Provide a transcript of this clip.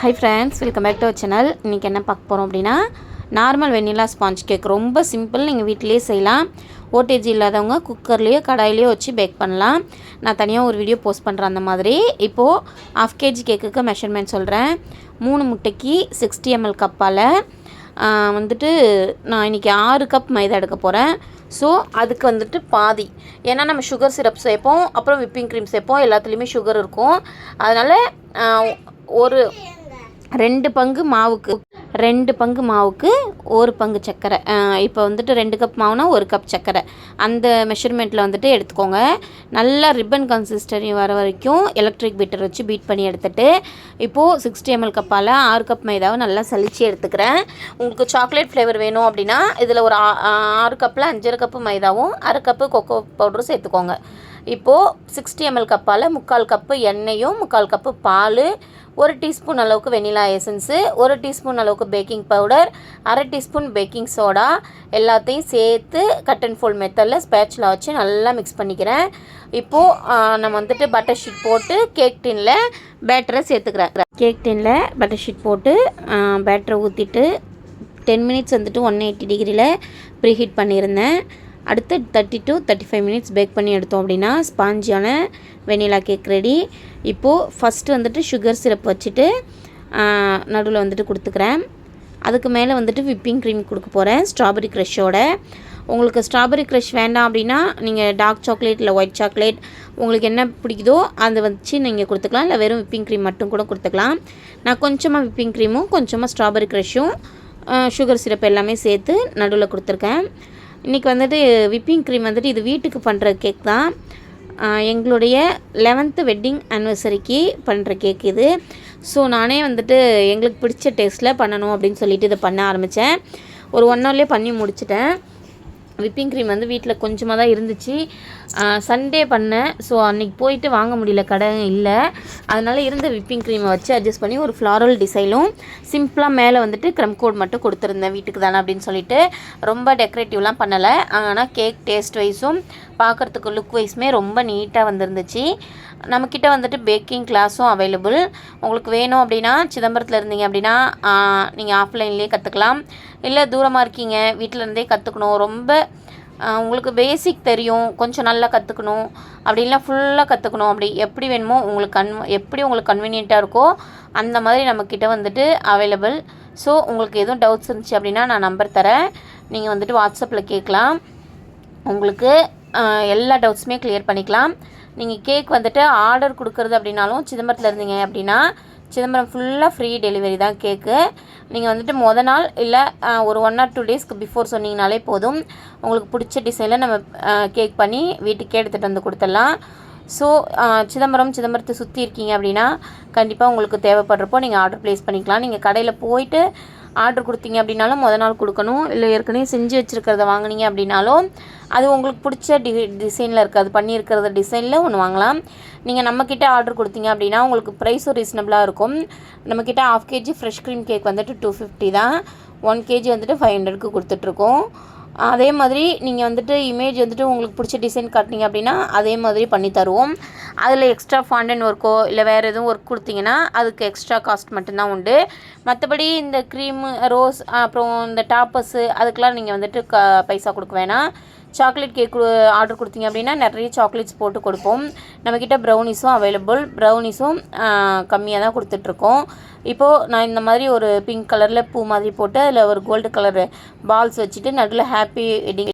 High friends, welcome back to our channel. இன்றைக்கி என்ன பார்க்க போகிறோம் அப்படின்னா, நார்மல் வெண்ணிலா ஸ்பாஞ்ச் கேக். ரொம்ப சிம்பிள், நீங்கள் வீட்டிலே செய்யலாம். ஓடிஜி இல்லாதவங்க குக்கர்லேயோ கடாயிலையோ வச்சு பேக் பண்ணலாம். நான் தனியாக ஒரு வீடியோ போஸ்ட் பண்ணுறேன் அந்த மாதிரி. இப்போது 1/2 kg கேக்குக்கு மெஷர்மெண்ட் சொல்கிறேன். 3 முட்டைக்கு 60 ml கப்பால் வந்துட்டு நான் இன்றைக்கி 6 கப் மைதா எடுக்க போகிறேன். ஸோ அதுக்கு வந்துட்டு பாதி, ஏன்னா நம்ம சுகர் சிரப் சேர்ப்போம், அப்புறம் விப்பிங் க்ரீம் சேர்ப்போம், எல்லாத்துலேயுமே சுகர் இருக்கும். அதனால் ஒரு 2 பங்கு மாவுக்கு 1 பங்கு சர்க்கரை. இப்போ வந்துட்டு 2 கப் மாவுனா 1 கப் சர்க்கரை, அந்த மெஷர்மெண்ட்டில் வந்துட்டு எடுத்துக்கோங்க. நல்லா ரிப்பன் கன்சிஸ்டன்சி வர வரைக்கும் எலக்ட்ரிக் பீட்டர் வச்சு பீட் பண்ணி எடுத்துகிட்டு, இப்போது 60 ml கப்பால் 6 கப் மைதாவை நல்லா சலிச்சு எடுத்துக்கிறேன். உங்களுக்கு சாக்லேட் ஃப்ளேவர் வேணும் அப்படின்னா இதில் ஒரு 6 கப்பில் 5.5 கப்பு மைதாவும் 1/2 கப்பு கொக்கோ பவுடரும் சேர்த்துக்கோங்க. இப்போது 60 ml கப்பால் 3/4 கப்பு எண்ணெயும் 3/4 கப்பு பால், 1 டீஸ்பூன் அளவுக்கு வெனிலா எசன்ஸு, 1 டீஸ்பூன் அளவுக்கு baking powder, 1/2 teaspoon baking soda எல்லாத்தையும் சேர்த்து கட் அண்ட் ஃபோல்ட் மெத்தடில் ஸ்பேட்சில் வச்சு நல்லா மிக்ஸ் பண்ணிக்கிறேன். இப்போது நம்ம வந்துட்டு பட்டர் ஷீட் போட்டு கேக் டின்னில் பேட்டரை சேர்த்துக்கிறேன். கேக் டின்னில் பட்டர் ஷீட் போட்டு பேட்டரை ஊற்றிட்டு 10 மினிட்ஸ் வந்துட்டு 180 டிகிரியில் ப்ரீஹீட் பண்ணியிருந்தேன். அடுத்து 30 to 35 மினிட்ஸ் பேக் பண்ணி எடுத்தோம் அப்படின்னா ஸ்பாஞ்சியான வெனிலா கேக் ரெடி. இப்போது ஃபஸ்ட்டு வந்துட்டு சுகர் சிரப் வச்சுட்டு நடுவில் வந்துட்டு கொடுத்துக்கிறேன். அதுக்கு மேலே வந்துட்டு விப்பிங் க்ரீம் கொடுக்க போகிறேன் ஸ்ட்ராபெரி க்ரஷோட. உங்களுக்கு ஸ்ட்ராபெரி க்ரஷ் வேண்டாம் அப்படின்னா நீங்கள் டார்க் சாக்லேட் இல்லை ஒயிட் சாக்லேட் உங்களுக்கு என்ன பிடிக்குதோ அதை வச்சு நீங்கள் கொடுத்துக்கலாம், இல்லை வெறும் விப்பிங் க்ரீம் மட்டும் கூட கொடுத்துக்கலாம். நான் கொஞ்சமாக விப்பிங் க்ரீமும் கொஞ்சமாக ஸ்ட்ராபெரி க்ரஷும் சுகர் சிரப் எல்லாமே சேர்த்து நடுவில் கொடுத்துருக்கேன். இன்றைக்கி வந்துட்டு விப்பிங் க்ரீம் வந்துட்டு இது வீட்டுக்கு பண்ணுற கேக் தான். எங்களுடைய 11th வெட்டிங் ஆனிவர்சரிக்கு பண்ணுற கேக் இது. ஸோ நானே வந்துட்டு எங்களுக்கு பிடிச்ச டேஸ்ட்டில் பண்ணணும் அப்படின்னு சொல்லிட்டு இதை பண்ண ஆரம்பித்தேன். ஒரு 1 ஹவர்லேயே பண்ணி முடிச்சிட்டேன். விப்பிங் க்ரீம் வந்து வீட்டில் கொஞ்சமாக தான் இருந்துச்சு. சண்டே பண்ணேன். ஸோ அன்றைக்கி போயிட்டு வாங்க முடியல, கடை இல்லை. அதனால் இருந்த விப்பிங் க்ரீமை வச்சு அட்ஜஸ்ட் பண்ணி ஒரு ஃப்ளாரல் டிசைனும் சிம்பிளாக மேலே வந்துட்டு க்ரம் கோட் மட்டும் கொடுத்துருந்தேன் வீட்டுக்கு தானே அப்படின்னு சொல்லிட்டு. ரொம்ப டெக்கரேட்டிவ்லாம் பண்ணலை. ஆனால் கேக் டேஸ்ட் வைஸும் பார்க்குறதுக்கு லுக் வைஸுமே ரொம்ப நீட்டாக வந்துருந்துச்சு. நம்மக்கிட்ட வந்துட்டு பேக்கிங் கிளாஸும் அவைலபிள். உங்களுக்கு வேணும் அப்படின்னா சிதம்பரத்தில் இருந்தீங்க அப்படின்னா நீங்கள் ஆஃப்லைன்லேயே கற்றுக்கலாம். இல்லை தூரமாக இருக்கீங்க, வீட்டில் இருந்தே கற்றுக்கணும், ரொம்ப உங்களுக்கு பேசிக் தெரியும், கொஞ்சம் நல்லா கற்றுக்கணும் அப்படின்லாம் ஃபுல்லாக கற்றுக்கணும், அப்படி எப்படி வேணுமோ உங்களுக்கு எப்படி உங்களுக்கு கன்வீனியண்ட்டாக இருக்கோ அந்த மாதிரி நம்மக்கிட்ட வந்துட்டு அவைலபிள். ஸோ உங்களுக்கு எதுவும் டவுட்ஸ் இருந்துச்சு அப்படின்னா நான் நம்பர் தரேன், நீங்கள் வந்துட்டு வாட்ஸ்அப்பில் கேட்கலாம். உங்களுக்கு எல்லா டவுட்ஸுமே கிளியர் பண்ணிக்கலாம். நீங்கள் கேக் வந்துட்டு ஆர்டர் கொடுக்குறது அப்படின்னாலும் சிதம்பரத்தில் இருந்தீங்க அப்படின்னா சிதம்பரம் ஃபுல்லாக ஃப்ரீ டெலிவரி தான் கேக்கு. நீங்கள் வந்துட்டு மொதல் நாள் இல்லை ஒரு 1 or 2 டேஸ்க்கு பிஃபோர் சொன்னீங்கனாலே போதும், உங்களுக்கு பிடிச்ச டிசைனில் நம்ம கேக் பண்ணி வீட்டுக்கே எடுத்துகிட்டு வந்து கொடுத்துடலாம். ஸோ சிதம்பரத்தை சுற்றி இருக்கீங்க அப்படின்னா கண்டிப்பாக உங்களுக்கு தேவைப்படுறப்போ நீங்கள் ஆர்டர் ப்ளேஸ் பண்ணிக்கலாம். நீங்கள் கடையில் போயிட்டு ஆர்டர் கொடுத்தீங்க அப்படின்னாலும் மொதல் நாள் கொடுக்கணும், இல்லை ஏற்கனவே செஞ்சு வச்சுருக்கிறத வாங்கினீங்க அப்படின்னாலும் அது உங்களுக்கு பிடிச்ச டிசைனில் இருக்காது, பண்ணியிருக்கிறத டிசைனில் ஒன்று வாங்கலாம். நீங்கள் நம்மக்கிட்ட ஆர்டர் கொடுத்தீங்க அப்படின்னா உங்களுக்கு ப்ரைஸும் ரீசனபிளாக இருக்கும். நம்மக்கிட்ட 1/2 kg ஃப்ரெஷ் க்ரீம் கேக் வந்துட்டு 250 தான், 1 kg வந்துட்டு 500க்கு கொடுத்துட்ருக்கோம். அதே மாதிரி நீங்கள் வந்துட்டு இமேஜ் வந்துட்டு உங்களுக்கு பிடிச்ச டிசைன் காட்டினீங்க அப்படின்னா அதே மாதிரி பண்ணி தருவோம். அதில் எக்ஸ்ட்ரா ஃபாண்டன்ட் ஒர்க்கோ இல்லை வேறு எதுவும் ஒர்க் கொடுத்தீங்கன்னா அதுக்கு எக்ஸ்ட்ரா காஸ்ட் மட்டும்தான் உண்டு. மற்றபடி இந்த க்ரீமு ரோஸ் அப்புறம் இந்த டாப்பர்ஸு அதுக்கெலாம் நீங்கள் வந்துட்டு பைசா கொடுக்க வேணாம். சாக்லேட் கேக் ஆர்டர் கொடுத்தீங்க அப்படின்னா நிறைய சாக்லேட்ஸ் போட்டு கொடுப்போம். நம்மக்கிட்ட ப்ரௌனிஸும் அவைலபிள், ப்ரௌனிஸும் கம்மியாக தான் கொடுத்துட்ருக்கோம். இப்போது நான் இந்த மாதிரி ஒரு பிங்க் கலரில் பூ மாதிரி போட்டு அதில் ஒரு கோல்டு கலர் பால்ஸ் வச்சுட்டு நடுவில் ஹாப்பி வெட்டிங்